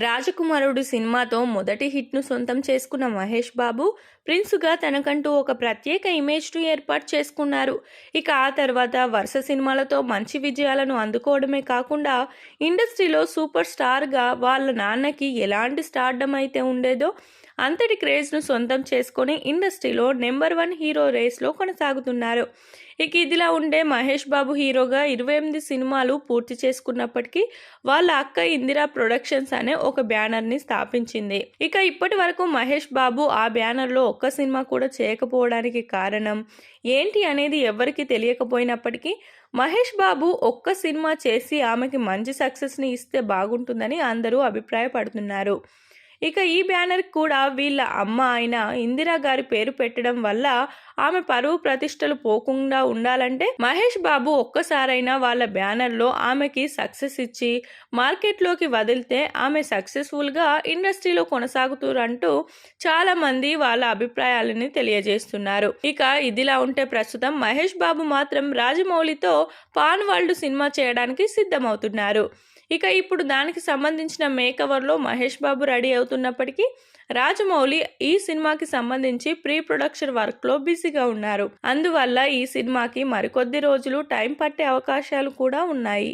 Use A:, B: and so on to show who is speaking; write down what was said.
A: రాజకుమారుడు సినిమాతో మొదటి హిట్ను సొంతం చేసుకున్న మహేష్ బాబు ప్రిన్స్గా తనకంటూ ఒక ప్రత్యేక ఇమేజ్ను ఏర్పాటు చేసుకున్నారు. ఇక ఆ తర్వాత వరుస సినిమాలతో మంచి విజయాలను అందుకోవడమే కాకుండా ఇండస్ట్రీలో సూపర్ స్టార్గా వాళ్ళ నాన్నకి ఎలాంటి స్టార్డమ్ అయితే ఉండేదో అంతటి క్రేజ్ను సొంతం చేసుకొని ఇండస్ట్రీలో నెంబర్ 1 హీరో రేస్లో కొనసాగుతున్నారు. ఇక ఇదిలా ఉండే మహేష్ బాబు హీరోగా 28 సినిమాలు పూర్తి చేసుకున్నప్పటికీ వాళ్ళ అక్క ఇందిరా ప్రొడక్షన్స్ అనే ఒక బ్యానర్ని స్థాపించింది. ఇక ఇప్పటి వరకు మహేష్ బాబు ఆ బ్యానర్లో ఒక్క సినిమా కూడా చేయకపోవడానికి కారణం ఏంటి అనేది ఎవరికి తెలియకపోయినప్పటికీ మహేష్ బాబు ఒక్క సినిమా చేసి ఆమెకి మంచి సక్సెస్ని ఇస్తే బాగుంటుందని అందరూ అభిప్రాయపడుతున్నారు. ఇక ఈ బ్యానర్ కూడా వీళ్ళ అమ్మ అయిన ఇందిరా గారి పేరు పెట్టడం వల్ల ఆమె పరువు ప్రతిష్టలు పోకుండా ఉండాలంటే మహేష్ బాబు ఒక్కసారైనా వాళ్ళ బ్యానర్లో ఆమెకి సక్సెస్ ఇచ్చి మార్కెట్లోకి వదిలితే ఆమె సక్సెస్ఫుల్గా ఇండస్ట్రీలో కొనసాగుతారంటూ చాలా మంది వాళ్ళ అభిప్రాయాలని తెలియజేస్తున్నారు. ఇక ఇదిలా ఉంటే ప్రస్తుతం మహేష్ బాబు మాత్రం రాజమౌళితో పాన్ వరల్డ్ సినిమా చేయడానికి సిద్ధమవుతున్నారు. ఇక ఇప్పుడు దానికి సంబంధించిన మేకవర్లో మహేష్ బాబు రెడీ అవుతున్నప్పటికీ రాజమౌళి ఈ సినిమాకి సంబంధించి ప్రీ ప్రొడక్షన్ వర్క్లో బిజీగా ఉన్నారు. అందువల్ల ఈ సినిమాకి మరికొద్ది రోజులు టైం పట్టే అవకాశాలు కూడా ఉన్నాయి.